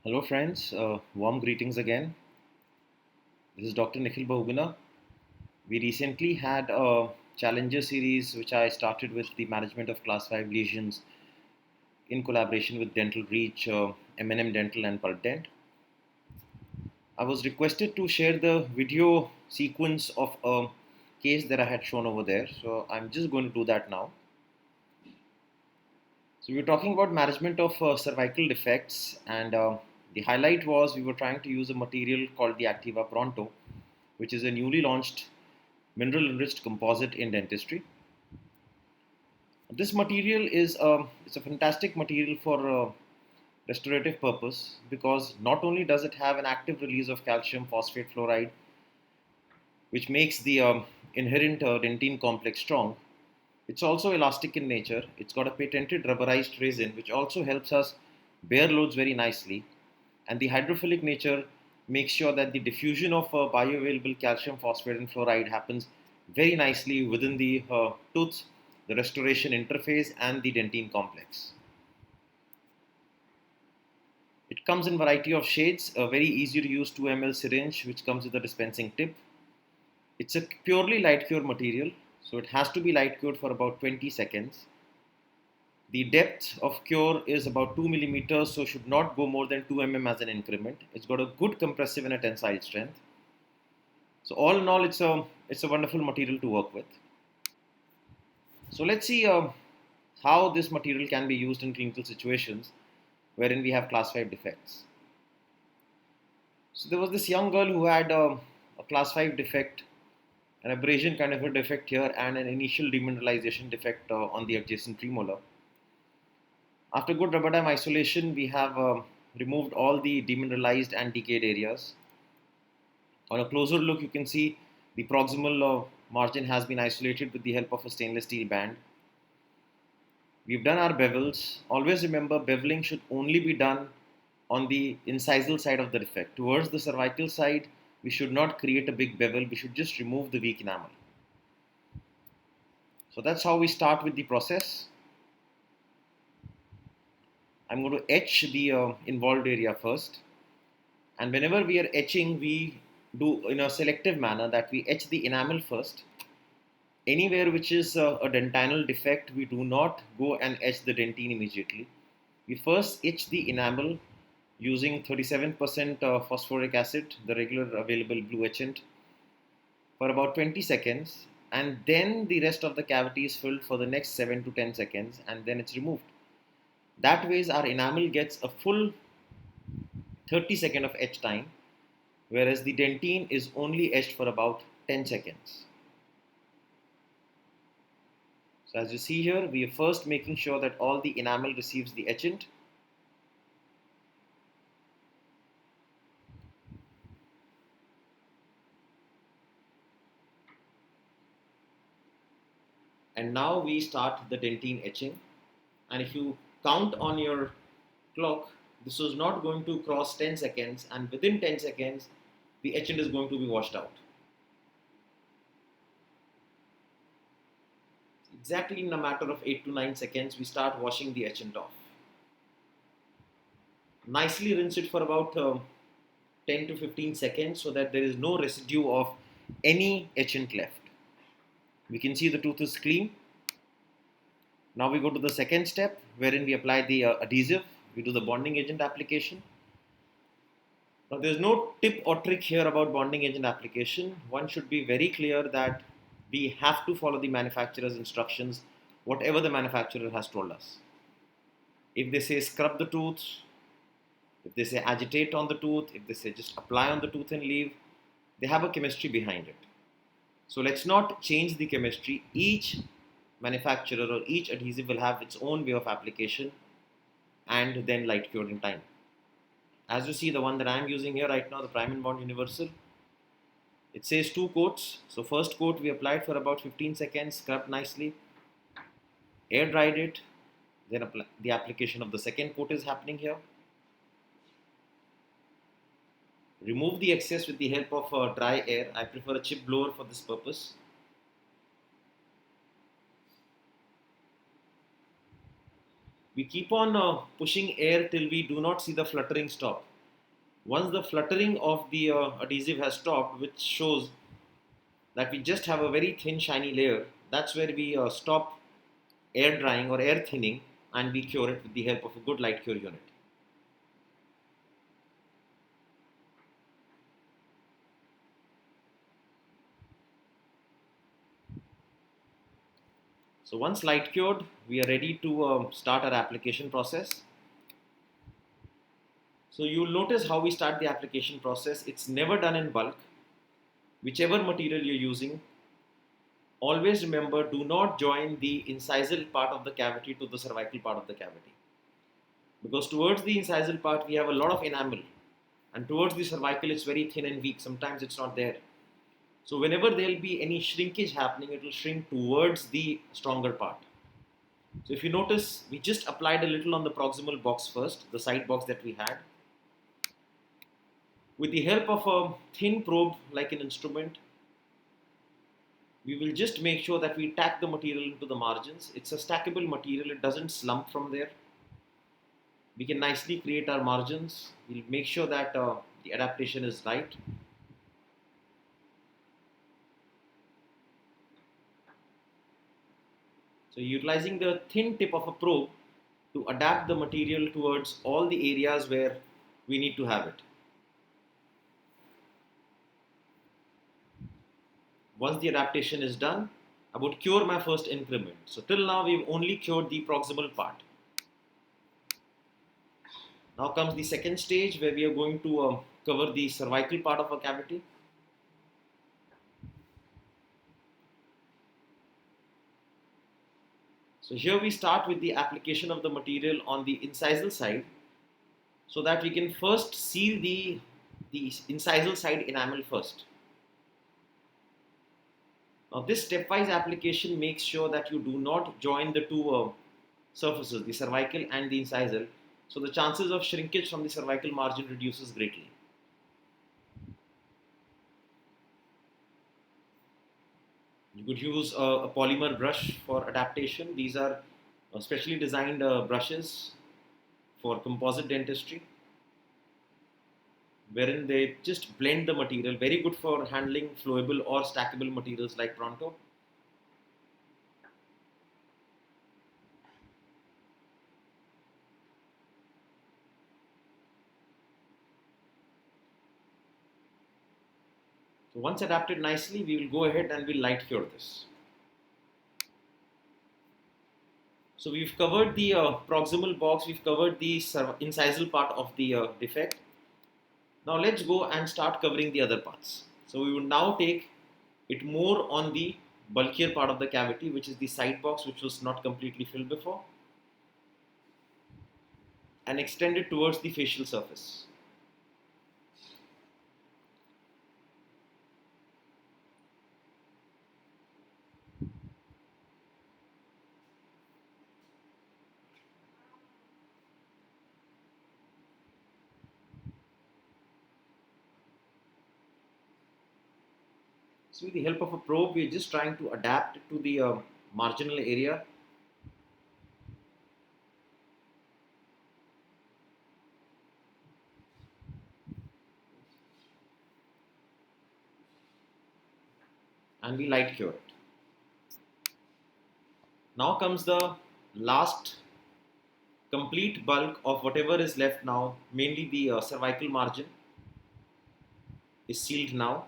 Hello friends, warm greetings again. This is Dr. Nikhil Bahuguna. We recently had a Challenger series which I started with the management of class 5 lesions in collaboration with Dental Reach, M&M Dental and Pulp Dent. I was requested to share the video sequence of a case that I had shown over there. So I'm just going to do that now. So we were talking about management of cervical defects, and the highlight was we were trying to use a material called the Activa Pronto, which is a newly launched mineral enriched composite in dentistry. This material is it's a fantastic material for restorative purpose because not only does it have an active release of calcium phosphate fluoride, which makes the inherent dentine complex strong, it's also elastic in nature. It's got a patented rubberized resin, which also helps us bear loads very nicely. And the hydrophilic nature makes sure that the diffusion of bioavailable calcium phosphate and fluoride happens very nicely within the tooth, the restoration interface, and the dentine complex. It comes in variety of shades, a very easy to use 2 ml syringe which comes with a dispensing tip. It's a purely light cure material, so it has to be light cured for about 20 seconds. The depth of cure is about 2 millimeters, so should not go more than 2 as an increment. It's got a good compressive and a tensile strength. So all in all, it's a wonderful material to work with. So let's see how this material can be used in clinical situations wherein we have class 5 defects. So there was this young girl who had a class 5 defect, an abrasion kind of a defect here, and an initial demineralization defect on the adjacent premolar. After good rubber dam isolation, we have removed all the demineralized and decayed areas. On a closer look, you can see the proximal margin has been isolated with the help of a stainless steel band. We've done our bevels. Always remember, beveling should only be done on the incisal side of the defect. Towards the cervical side, we should not create a big bevel. We should just remove the weak enamel. So that's how we start with the process. I'm going to etch the involved area first. And whenever we are etching, we do in a selective manner that we etch the enamel first. Anywhere which is a dentinal defect, we do not go and etch the dentine immediately. We first etch the enamel using 37% phosphoric acid, the regular available blue etchant, for about 20 seconds, and then the rest of the cavity is filled for the next 7 to 10 seconds, and then it's removed. That way, our enamel gets a full 30 seconds of etch time, whereas the dentine is only etched for about 10 seconds. So as you see here, we are first making sure that all the enamel receives the etchant. And now we start the dentine etching. And if you count on your clock, this is not going to cross 10 seconds, and within 10 seconds, the etchant is going to be washed out. Exactly in a matter of 8 to 9 seconds, we start washing the etchant off. Nicely rinse it for about 10 to 15 seconds so that there is no residue of any etchant left. We can see the tooth is clean. Now we go to the second step wherein we apply the adhesive. We do the bonding agent application. Now there's no tip or trick here about bonding agent application. One should be very clear that we have to follow the manufacturer's instructions, whatever the manufacturer has told us. If they say scrub the tooth, if they say agitate on the tooth, if they say just apply on the tooth and leave, they have a chemistry behind it. So let's not change the chemistry. Each manufacturer or each adhesive will have its own way of application and then light cured in time. As you see, the one that I am using here right now, the Prime and Bond Universal, it says 2 coats. So first coat we applied for about 15 seconds, scrubbed nicely, air dried it, then the application of the second coat is happening here. Remove the excess with the help of dry air. I prefer a chip blower for this purpose. We keep on pushing air till we do not see the fluttering stop. Once the fluttering of the adhesive has stopped, which shows that we just have a very thin shiny layer, that's where we stop air drying or air thinning, and we cure it with the help of a good light cure unit. So once light cured, we are ready to start our application process. So you'll notice how we start the application process. It's never done in bulk. Whichever material you're using, always remember, do not join the incisal part of the cavity to the cervical part of the cavity. Because towards the incisal part, we have a lot of enamel, and towards the cervical, it's very thin and weak. Sometimes it's not there. So whenever there'll be any shrinkage happening, it will shrink towards the stronger part. So if you notice, we just applied a little on the proximal box first, the side box that we had. With the help of a thin probe like an instrument, we will just make sure that we tack the material into the margins. It's a stackable material, it doesn't slump from there. We can nicely create our margins. We'll make sure that the adaptation is right. So utilizing the thin tip of a probe to adapt the material towards all the areas where we need to have it. Once the adaptation is done, I would cure my first increment. So till now we've only cured the proximal part. Now comes the second stage where we are going to cover the cervical part of a cavity. So here we start with the application of the material on the incisal side, so that we can first seal the incisal side enamel first. Now this stepwise application makes sure that you do not join the two surfaces, the cervical and the incisal, so the chances of shrinkage from the cervical margin reduces greatly. You could use a polymer brush for adaptation. These are specially designed brushes for composite dentistry, wherein they just blend the material, very good for handling flowable or stackable materials like Pronto. So once adapted nicely, we will go ahead and we'll light cure this. So we've covered the proximal box, we've covered the incisal part of the defect. Now let's go and start covering the other parts. So we will now take it more on the bulkier part of the cavity, which is the side box, which was not completely filled before, and extend it towards the facial surface. So with the help of a probe, we're just trying to adapt to the marginal area. And we light cure it. Now comes the last complete bulk of whatever is left now, mainly the cervical margin is sealed now.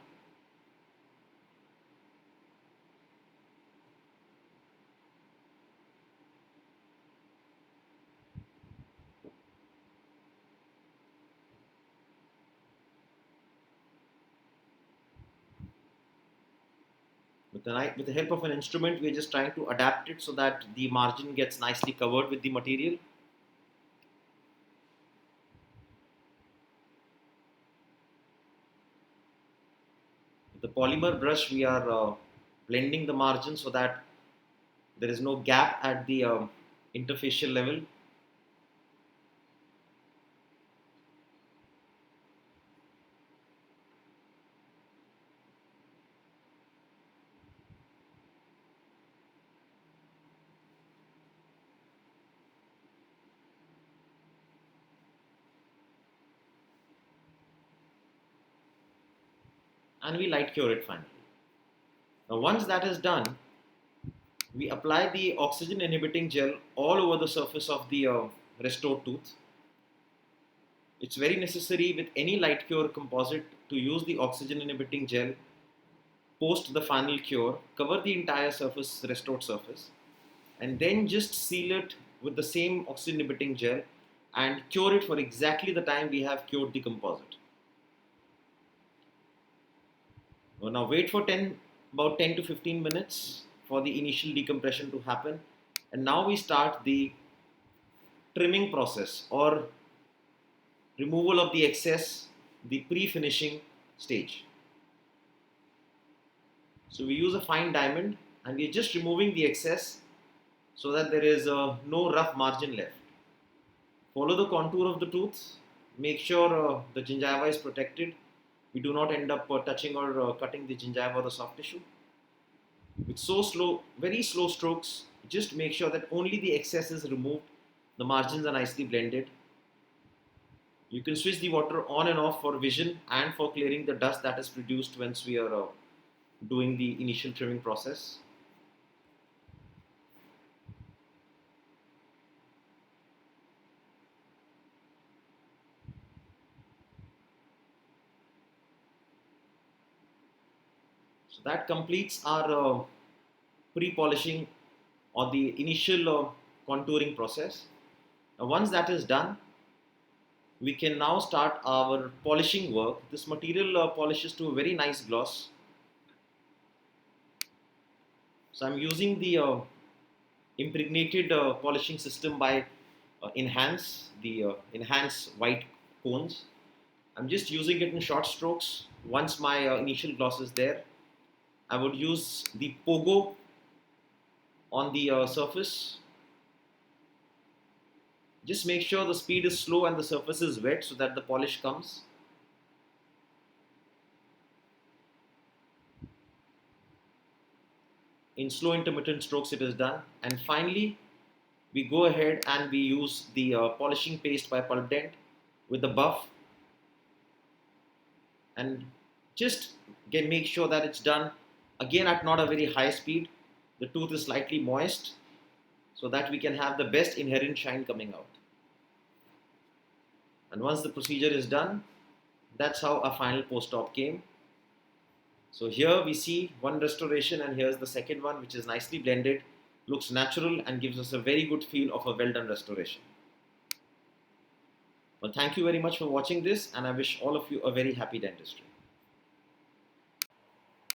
With the help of an instrument, we're just trying to adapt it so that the margin gets nicely covered with the material. With the polymer brush, we are blending the margin so that there is no gap at the interfacial level. and we light cure it finally. Now once that is done, we apply the oxygen inhibiting gel all over the surface of the restored tooth. It's very necessary with any light cure composite to use the oxygen inhibiting gel post the final cure, cover the entire surface, restored surface, and then just seal it with the same oxygen inhibiting gel and cure it for exactly the time we have cured the composite. Now wait for about 10 to 15 minutes for the initial decompression to happen, and now we start the trimming process or removal of the excess, the pre-finishing stage. So we use a fine diamond and we are just removing the excess so that there is no rough margin left. Follow the contour of the tooth, make sure the gingiva is protected. We do not end up touching or cutting the gingiva or the soft tissue. With very slow strokes, just make sure that only the excess is removed, the margins are nicely blended. You can switch the water on and off for vision and for clearing the dust that is produced once we are doing the initial trimming process. So that completes our pre-polishing or the initial contouring process. Now once that is done, we can now start our polishing work. This material polishes to a very nice gloss. So I'm using the impregnated polishing system by Enhance white cones. I'm just using it in short strokes. Once my initial gloss is there, I would use the pogo on the surface. Just make sure the speed is slow and the surface is wet so that the polish comes. In slow intermittent strokes it is done. And finally, we go ahead and we use the polishing paste by Pulp Dent with the buff, and just make sure that it's done again at not a very high speed. The tooth is slightly moist so that we can have the best inherent shine coming out. And once the procedure is done, that's how a final post-op came. So here we see one restoration and here's the second one, which is nicely blended, looks natural and gives us a very good feel of a well done restoration. Well, thank you very much for watching this, and I wish all of you a very happy dentistry.